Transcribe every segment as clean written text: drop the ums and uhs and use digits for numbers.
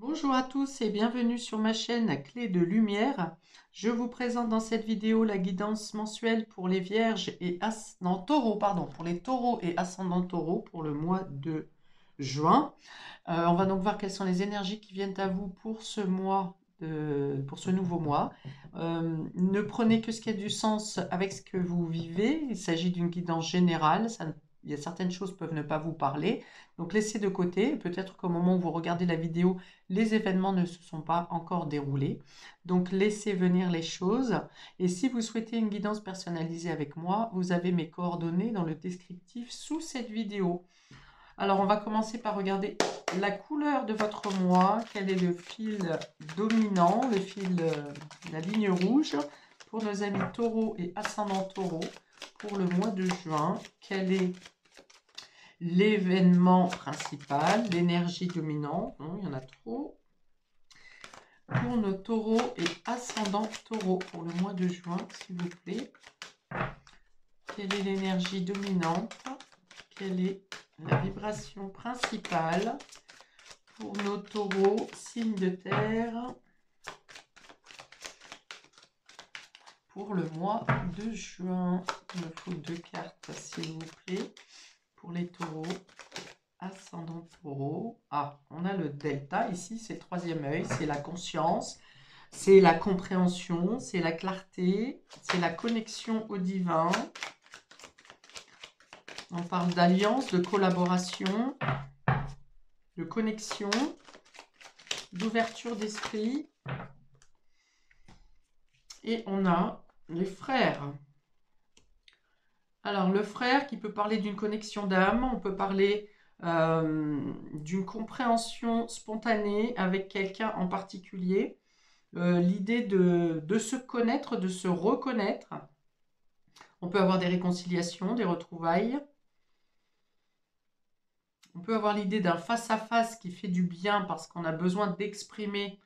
Bonjour à tous et bienvenue sur ma chaîne Clé de Lumière. Je vous présente dans cette vidéo la guidance mensuelle pour les vierges et taureaux, pardon, pour les taureaux et ascendants taureaux pour le mois de juin. On va donc voir quelles sont les énergies qui viennent à vous pour ce mois, pour ce nouveau mois. Ne prenez que ce qui a du sens avec ce que vous vivez. Il s'agit d'une guidance générale. Il y a certaines choses peuvent ne pas vous parler. Donc laissez de côté. Peut-être qu'au moment où vous regardez la vidéo, les événements ne se sont pas encore déroulés. Donc laissez venir les choses. Et si vous souhaitez une guidance personnalisée avec moi, vous avez mes coordonnées dans le descriptif sous cette vidéo. Alors, on va commencer par regarder la couleur de votre mois. Quel est le fil dominant, la ligne rouge pour nos amis taureaux et ascendants taureaux pour le mois de juin? Quel est l'événement principal, l'énergie dominante? Non, il y en a trop. Pour nos taureaux et ascendants taureaux pour le mois de juin, s'il vous plaît. Quelle est l'énergie dominante? Quelle est la vibration principale pour nos taureaux, signes de terre, pour le mois de juin? Il me faut 2 cartes, s'il vous plaît, pour les taureaux, ascendant taureau. Ah, on a le delta ici, c'est le troisième œil, c'est la conscience, c'est la compréhension, c'est la clarté, c'est la connexion au divin. On parle d'alliance, de collaboration, de connexion, d'ouverture d'esprit. Et on a les frères. Alors, le frère qui peut parler d'une connexion d'âme, on peut parler d'une compréhension spontanée avec quelqu'un en particulier. L'idée de se connaître, de se reconnaître. On peut avoir des réconciliations, des retrouvailles. On peut avoir l'idée d'un face-à-face qui fait du bien parce qu'on a besoin d'exprimer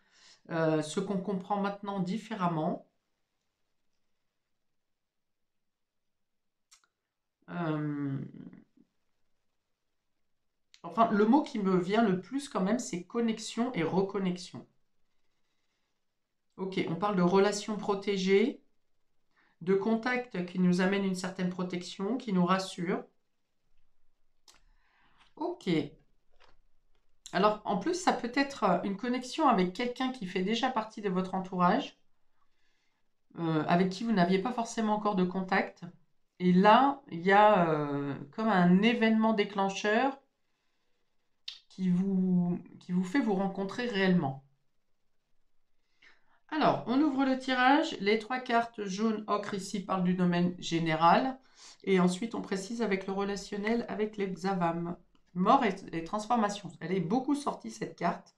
ce qu'on comprend maintenant différemment. Enfin, le mot qui me vient le plus quand même, c'est connexion et reconnexion. Ok, on parle de relations protégées, de contacts qui nous amènent une certaine protection, qui nous rassurent. Ok. Alors, en plus, ça peut être une connexion avec quelqu'un qui fait déjà partie de votre entourage, avec qui vous n'aviez pas forcément encore de contact. Et là, il y a comme un événement déclencheur qui vous fait vous rencontrer réellement. Alors, on ouvre le tirage. Les 3 cartes jaune ocre ici parlent du domaine général. Et ensuite, on précise avec le relationnel, avec les Xavam. Mort et transformation. Elle est beaucoup sortie, cette carte.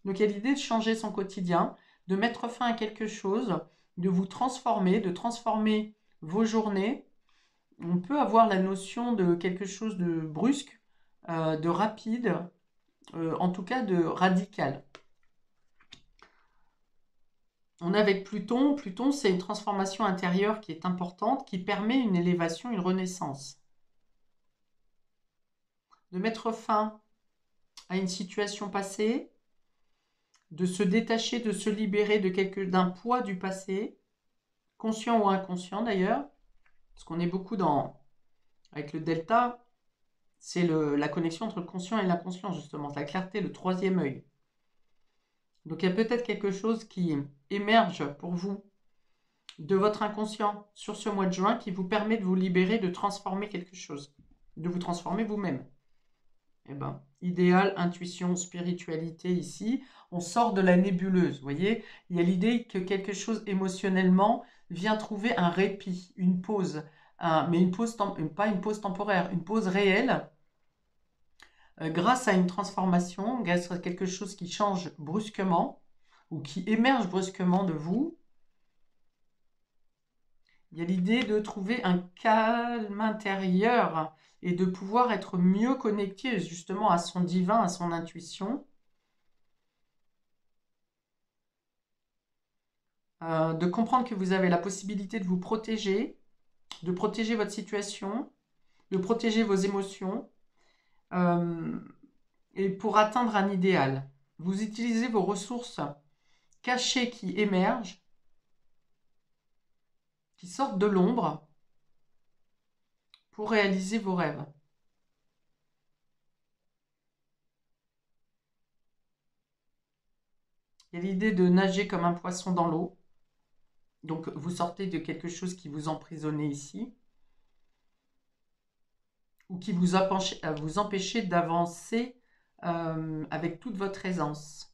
Donc, il y a l'idée de changer son quotidien, de mettre fin à quelque chose, de vous transformer, de transformer vos journées. On peut avoir la notion de quelque chose de brusque, de rapide, en tout cas de radical. On a avec Pluton. Pluton, c'est une transformation intérieure qui est importante, qui permet une élévation, une renaissance. De mettre fin à une situation passée, de se détacher, de se libérer d'un poids du passé, conscient ou inconscient d'ailleurs, parce qu'on est beaucoup avec le delta, c'est la connexion entre le conscient et l'inconscient justement, la clarté, le troisième œil. Donc il y a peut-être quelque chose qui émerge pour vous de votre inconscient sur ce mois de juin qui vous permet de vous libérer, de transformer quelque chose, de vous transformer vous-même. Eh ben, idéal, intuition, spiritualité ici, on sort de la nébuleuse, vous voyez. Il y a l'idée que quelque chose émotionnellement vient trouver un répit, une pause, mais une pause, pas une pause temporaire, une pause réelle, grâce à une transformation, grâce à quelque chose qui change brusquement, ou qui émerge brusquement de vous. Il y a l'idée de trouver un calme intérieur et de pouvoir être mieux connecté justement à son divin, à son intuition. De comprendre que vous avez la possibilité de vous protéger, de protéger votre situation, de protéger vos émotions, et pour atteindre un idéal. Vous utilisez vos ressources cachées qui émergent, qui sortent de l'ombre pour réaliser vos rêves. Il y a l'idée de nager comme un poisson dans l'eau. Donc, vous sortez de quelque chose qui vous emprisonnait ici, ou qui vous empêchez d'avancer avec toute votre aisance.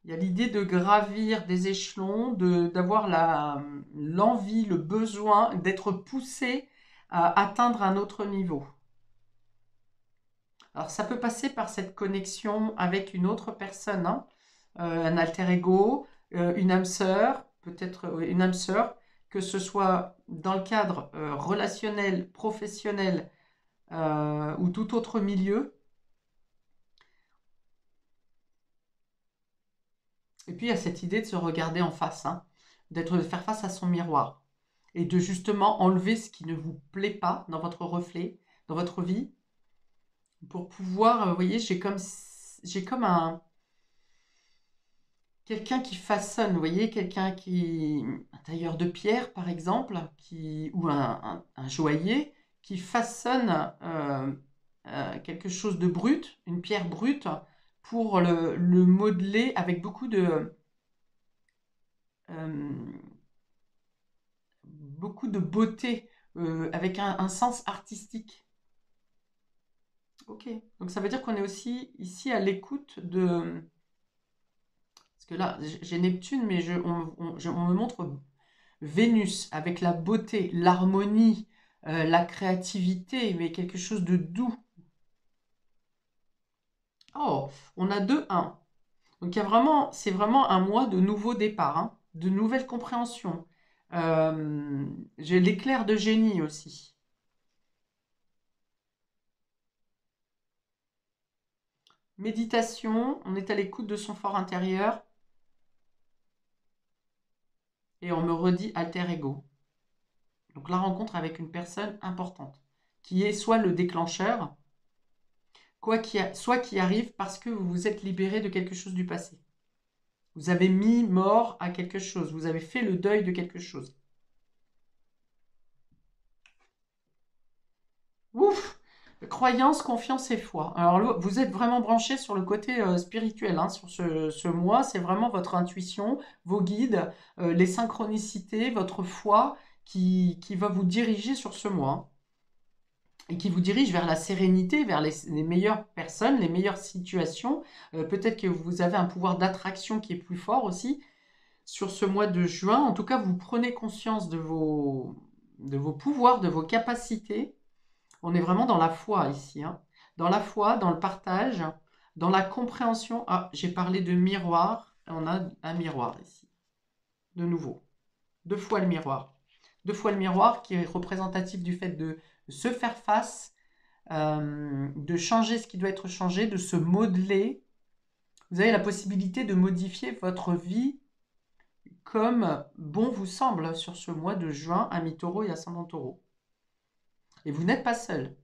Il y a l'idée de gravir des échelons, d'avoir l'envie, le besoin d'être poussé à atteindre un autre niveau. Alors, ça peut passer par cette connexion avec une autre personne, hein, un alter ego, une âme sœur, peut-être une âme sœur, que ce soit dans le cadre relationnel, professionnel ou tout autre milieu. Et puis, il y a cette idée de se regarder en face, hein, de faire face à son miroir et de justement enlever ce qui ne vous plaît pas dans votre reflet, dans votre vie, pour pouvoir, vous voyez, j'ai comme quelqu'un qui façonne, vous voyez, un tailleur de pierre par exemple, ou un joaillier qui façonne quelque chose de brut, une pierre brute, pour le modeler avec euh, beaucoup de beauté, avec un sens artistique. Ok, donc ça veut dire qu'on est aussi ici à l'écoute de... Parce que là, j'ai Neptune, mais on me montre Vénus avec la beauté, l'harmonie, la créativité, mais quelque chose de doux. Oh, on a 2-1. Donc c'est vraiment un mois de nouveau départ, hein, de nouvelles compréhensions. J'ai l'éclair de génie aussi. Méditation, on est à l'écoute de son fort intérieur et on me redit alter ego. Donc la rencontre avec une personne importante, qui est soit le déclencheur, soit qui arrive parce que vous vous êtes libéré de quelque chose du passé. Vous avez mis mort à quelque chose, vous avez fait le deuil de quelque chose. Ouf! Croyance, confiance et foi. Alors là, vous êtes vraiment branché sur le côté spirituel, hein, sur ce mois. C'est vraiment votre intuition, vos guides, les synchronicités, votre foi qui va vous diriger sur ce mois, hein, et qui vous dirige vers la sérénité, vers les meilleures personnes, les meilleures situations. Peut-être que vous avez un pouvoir d'attraction qui est plus fort aussi sur ce mois de juin. En tout cas, vous prenez conscience de vos pouvoirs, de vos capacités. On est vraiment dans la foi ici, hein. Dans la foi, dans le partage, dans la compréhension. Ah, j'ai parlé de miroir. On a un miroir ici. De nouveau. 2 fois le miroir. 2 fois le miroir qui est représentatif du fait de se faire face, de changer ce qui doit être changé, de se modeler. Vous avez la possibilité de modifier votre vie comme bon vous semble sur ce mois de juin à mi-taureau et ascendant taureau. Et vous n'êtes pas seul.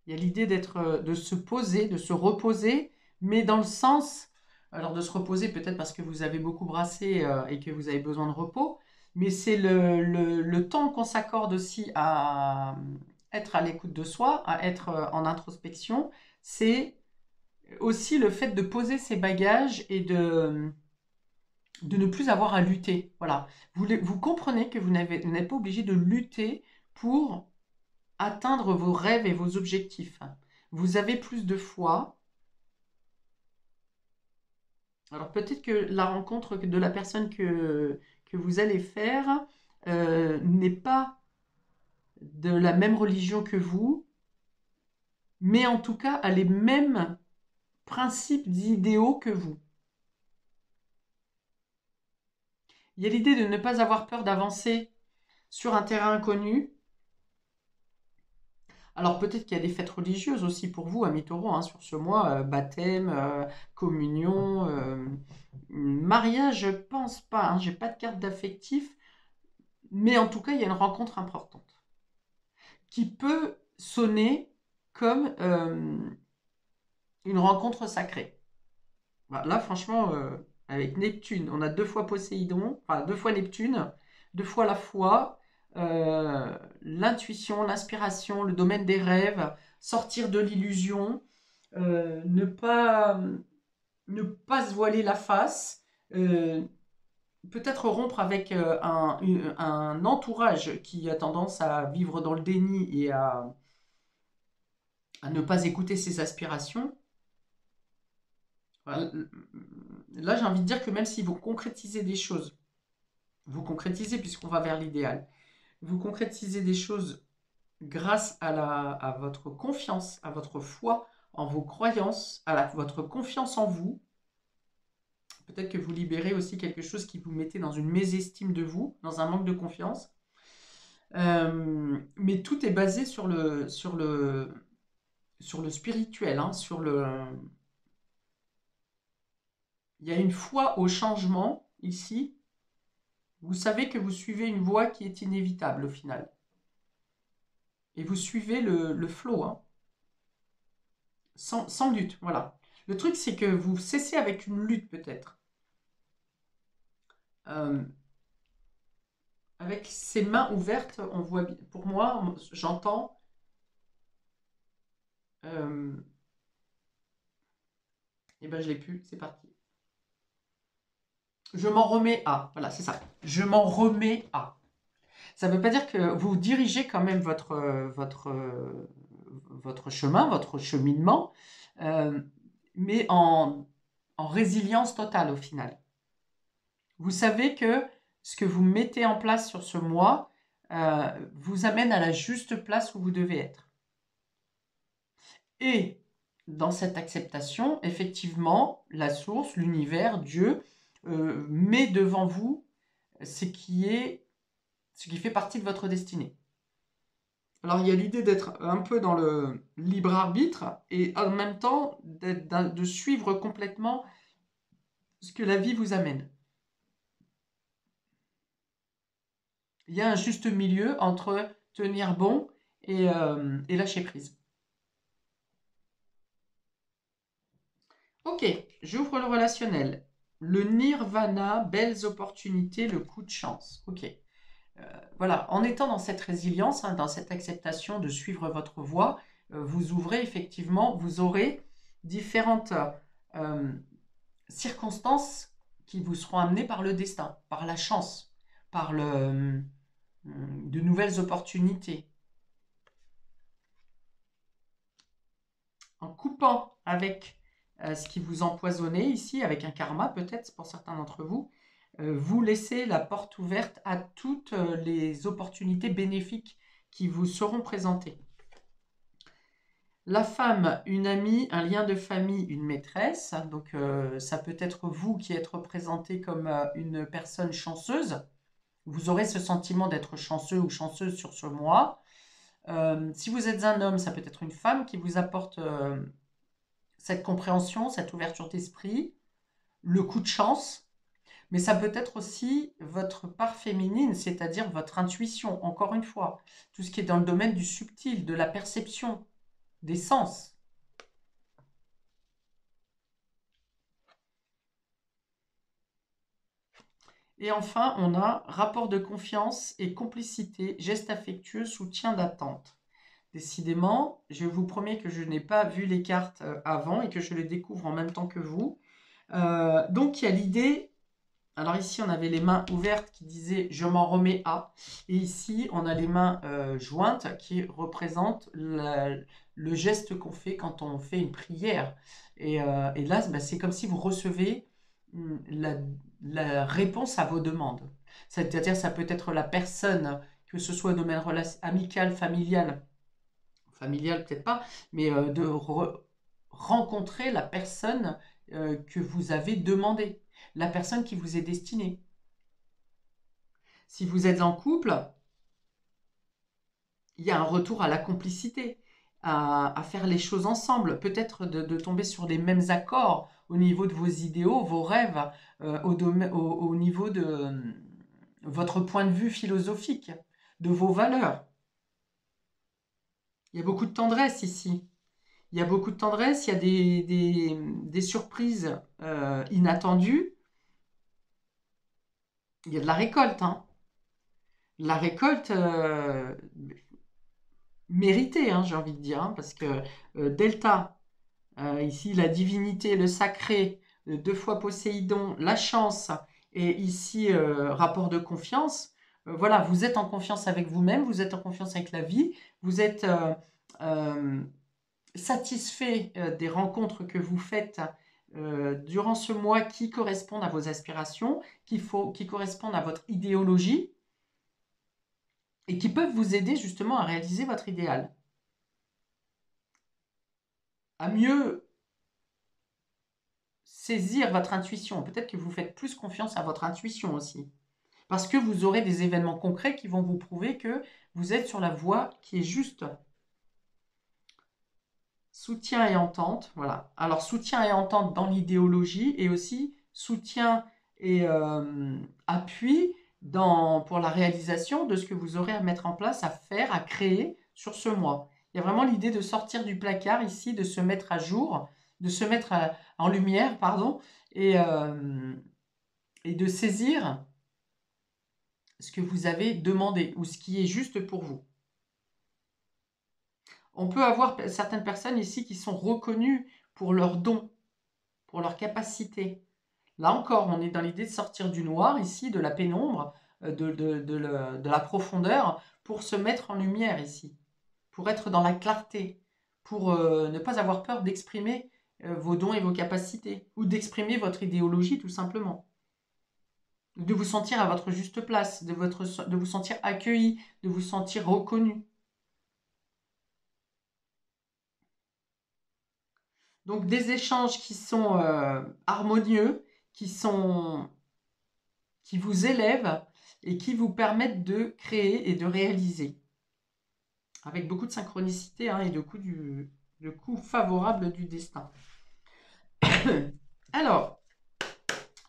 Il y a l'idée de se poser, de se reposer, mais dans le sens, alors de se reposer peut-être parce que vous avez beaucoup brassé et que vous avez besoin de repos, mais c'est le temps qu'on s'accorde aussi à être à l'écoute de soi, à être en introspection. C'est aussi le fait de poser ses bagages et de ne plus avoir à lutter. Voilà. Vous comprenez que vous n'êtes pas obligé de lutter pour atteindre vos rêves et vos objectifs. Vous avez plus de foi. Alors peut-être que la rencontre de la personne que vous allez faire n'est pas de la même religion que vous, mais en tout cas a les mêmes principes idéaux que vous. Il y a l'idée de ne pas avoir peur d'avancer sur un terrain inconnu. Alors peut-être qu'il y a des fêtes religieuses aussi pour vous, amis taureaux, hein, sur ce mois, baptême, communion, mariage, je pense pas, hein, j'ai pas de carte d'affectif, mais en tout cas il y a une rencontre importante qui peut sonner comme une rencontre sacrée. Bah, là, franchement, avec Neptune, on a 2 fois Poséidon, enfin 2 fois Neptune, 2 fois la foi, l'intuition, l'inspiration, le domaine des rêves, sortir de l'illusion, ne pas, ne pas se voiler la face, euh, peut-être rompre avec un entourage qui a tendance à vivre dans le déni et à ne pas écouter ses aspirations. Là, j'ai envie de dire que même si vous concrétisez des choses, vous concrétisez puisqu'on va vers l'idéal, vous concrétisez des choses grâce à votre confiance, à votre foi en vos croyances, votre confiance en vous. Peut-être que vous libérez aussi quelque chose qui vous mettait dans une mésestime de vous, dans un manque de confiance. Mais tout est basé sur le spirituel, hein, il y a une foi au changement ici. Vous savez que vous suivez une voie qui est inévitable au final. Et vous suivez le flow, hein, sans lutte, voilà. Le truc, c'est que vous cessez avec une lutte peut-être. Euh, avec ses mains ouvertes, on voit, pour moi, j'entends et ben je l'ai plus, c'est parti. Je m'en remets à, voilà, c'est ça. Je m'en remets à. Ça ne veut pas dire que vous dirigez quand même votre chemin, votre cheminement, euh, mais en résilience totale au final. Vous savez que ce que vous mettez en place sur ce mois vous amène à la juste place où vous devez être. Et dans cette acceptation, effectivement, la source, l'univers, Dieu, met devant vous ce qui fait partie de votre destinée. Alors il y a l'idée d'être un peu dans le libre arbitre et en même temps de suivre complètement ce que la vie vous amène. Il y a un juste milieu entre tenir bon et lâcher prise. Ok, j'ouvre le relationnel. Le nirvana, belles opportunités, le coup de chance. Ok. Voilà, en étant dans cette résilience, hein, dans cette acceptation de suivre votre voie, vous ouvrez effectivement, vous aurez différentes circonstances qui vous seront amenées par le destin, par la chance, par de nouvelles opportunités. En coupant avec ce qui vous empoisonnait ici, avec un karma peut-être pour certains d'entre vous, vous laissez la porte ouverte à toutes les opportunités bénéfiques qui vous seront présentées. La femme, une amie, un lien de famille, une maîtresse. Donc ça peut être vous qui êtes représenté comme une personne chanceuse. Vous aurez ce sentiment d'être chanceux ou chanceuse sur ce mois. Si vous êtes un homme, ça peut être une femme qui vous apporte cette compréhension, cette ouverture d'esprit, le coup de chance. Mais ça peut être aussi votre part féminine, c'est-à-dire votre intuition, encore une fois. Tout ce qui est dans le domaine du subtil, de la perception, des sens. Et enfin, on a rapport de confiance et complicité, geste affectueux, soutien d'attente. Décidément, je vous promets que je n'ai pas vu les cartes avant et que je les découvre en même temps que vous. Donc il y a l'idée, alors ici on avait les mains ouvertes qui disaient je m'en remets à, et ici on a les mains jointes qui représentent le geste qu'on fait quand on fait une prière. Et là, bah, c'est comme si vous recevez la réponse à vos demandes. C'est-à-dire ça peut être la personne, que ce soit au domaine amical, familial peut-être pas, mais de rencontrer la personne que vous avez demandé, la personne qui vous est destinée. Si vous êtes en couple, il y a un retour à la complicité, à faire les choses ensemble, peut-être de tomber sur les mêmes accords au niveau de vos idéaux, vos rêves, au niveau de votre point de vue philosophique, de vos valeurs. Il Il y a beaucoup de tendresse ici. Il y a beaucoup de tendresse, il y a des surprises inattendues. Il y a de la récolte, hein. La récolte méritée, hein, j'ai envie de dire, hein, parce que Delta, ici la divinité, le sacré, deux fois Poséidon, la chance, et ici rapport de confiance. Voilà, vous êtes en confiance avec vous-même, vous êtes en confiance avec la vie, vous êtes euh, satisfait des rencontres que vous faites durant ce mois qui correspondent à vos aspirations, qui correspondent à votre idéologie et qui peuvent vous aider justement à réaliser votre idéal, à mieux saisir votre intuition. Peut-être que vous faites plus confiance à votre intuition aussi, parce que vous aurez des événements concrets qui vont vous prouver que vous êtes sur la voie qui est juste. Soutien et entente, voilà. Alors, soutien et entente dans l'idéologie et aussi soutien et appui pour la réalisation de ce que vous aurez à mettre en place, à faire, à créer sur ce mois. Il y a vraiment l'idée de sortir du placard ici, de se mettre à jour, de se mettre en lumière, pardon, et de saisir ce que vous avez demandé ou ce qui est juste pour vous. On peut avoir certaines personnes ici qui sont reconnues pour leurs dons, pour leurs capacités. Là encore, on est dans l'idée de sortir du noir ici, de la pénombre, de la profondeur, pour se mettre en lumière ici, pour être dans la clarté, pour ne pas avoir peur d'exprimer vos dons et vos capacités, ou d'exprimer votre idéologie tout simplement. De vous sentir à votre juste place, de vous sentir accueilli, de vous sentir reconnu. Donc des échanges qui sont harmonieux, qui vous élèvent et qui vous permettent de créer et de réaliser. Avec beaucoup de synchronicité hein, et de coups favorables du destin. Alors,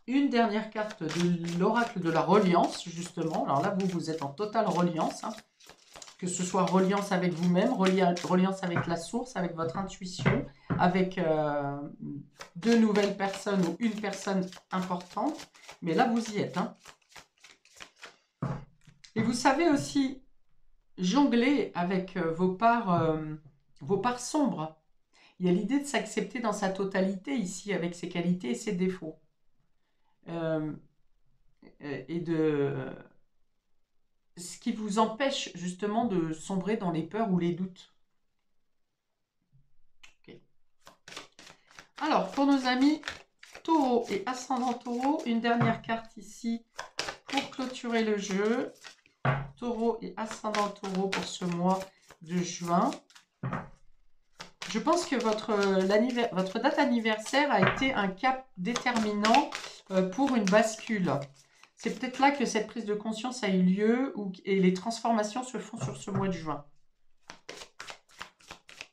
une dernière carte de l'oracle de la reliance, justement. Alors là, vous êtes en totale reliance. Hein. Que ce soit reliance avec vous-même, reliance avec la source, avec votre intuition, avec deux nouvelles personnes ou une personne importante. Mais là, vous y êtes. Hein. Et vous savez aussi jongler avec vos parts sombres. Il y a l'idée de s'accepter dans sa totalité ici, avec ses qualités et ses défauts. Et de ce qui vous empêche justement de sombrer dans les peurs ou les doutes. Okay. Alors, pour nos amis taureau et ascendant taureau, une dernière carte ici pour clôturer le jeu. Taureau et ascendant taureau pour ce mois de juin. Je pense que votre date anniversaire a été un cap déterminant pour une bascule. C'est peut-être là que cette prise de conscience a eu lieu et les transformations se font sur ce mois de juin.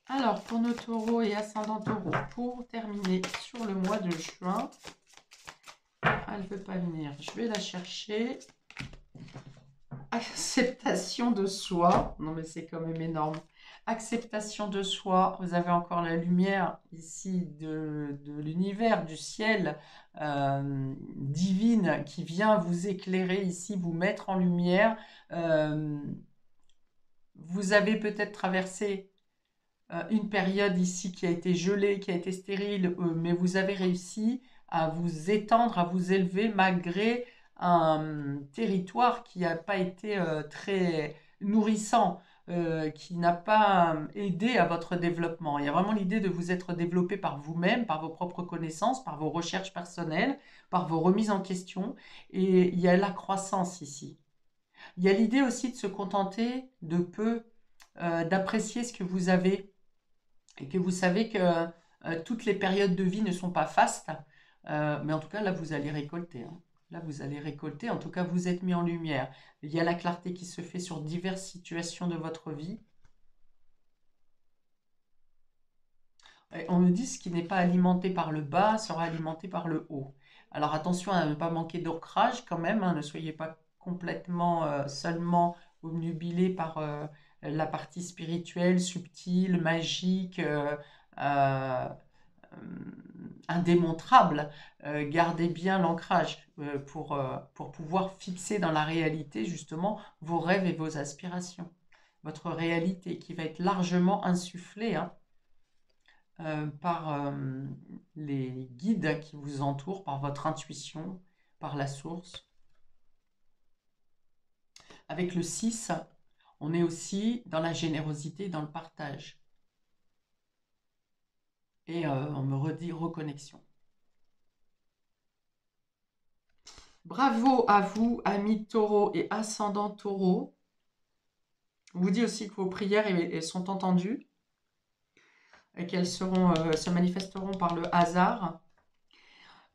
Alors, pour nos taureaux et ascendants taureaux, pour terminer sur le mois de juin, elle ne veut pas venir. Je vais la chercher. Acceptation de soi. Non, mais c'est quand même énorme. Acceptation de soi. Vous avez encore la lumière ici de l'univers, du ciel divine qui vient vous éclairer ici, vous mettre en lumière. Vous avez peut-être traversé une période ici qui a été gelée, qui a été stérile, mais vous avez réussi à vous étendre, à vous élever malgré un territoire qui n'a pas été très nourrissant, qui n'a pas aidé à votre développement. Il y a vraiment l'idée de vous être développé par vous-même, par vos propres connaissances, par vos recherches personnelles, par vos remises en question, et il y a la croissance ici. Il y a l'idée aussi de se contenter de peu, d'apprécier ce que vous avez, et que vous savez que toutes les périodes de vie ne sont pas fastes, mais en tout cas là vous allez récolter. Hein. Là vous allez récolter, en tout cas vous êtes mis en lumière. Il y a la clarté qui se fait sur diverses situations de votre vie. Et on me dit ce qui n'est pas alimenté par le bas sera alimenté par le haut. Alors attention à ne pas manquer d'ancrage quand même, hein, ne soyez pas complètement seulement obnubilé par la partie spirituelle, subtile, magique, euh, indémontrable. Gardez bien l'ancrage pour pouvoir fixer dans la réalité justement vos rêves et vos aspirations. Votre réalité qui va être largement insufflée hein, par les guides qui vous entourent, par votre intuition, par la source. Avec le 6, on est aussi dans la générosité, dans le partage. Et on me redit reconnexion. Bravo à vous, amis taureaux et ascendants taureaux. On vous dit aussi que vos prières elles sont entendues et qu'elles se manifesteront par le hasard.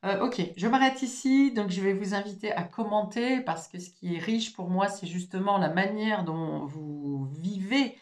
Ok, je m'arrête ici. Donc, je vais vous inviter à commenter parce que ce qui est riche pour moi, c'est justement la manière dont vous vivez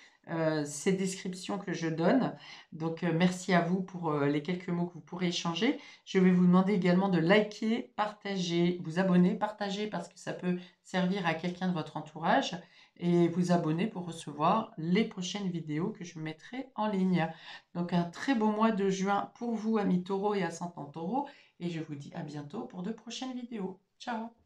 ces descriptions que je donne. Donc, merci à vous pour les quelques mots que vous pourrez échanger. Je vais vous demander également de liker, partager, vous abonner, partager parce que ça peut servir à quelqu'un de votre entourage et vous abonner pour recevoir les prochaines vidéos que je mettrai en ligne. Donc, un très beau mois de juin pour vous, amis taureaux et ascendants taureaux. Et je vous dis à bientôt pour de prochaines vidéos. Ciao!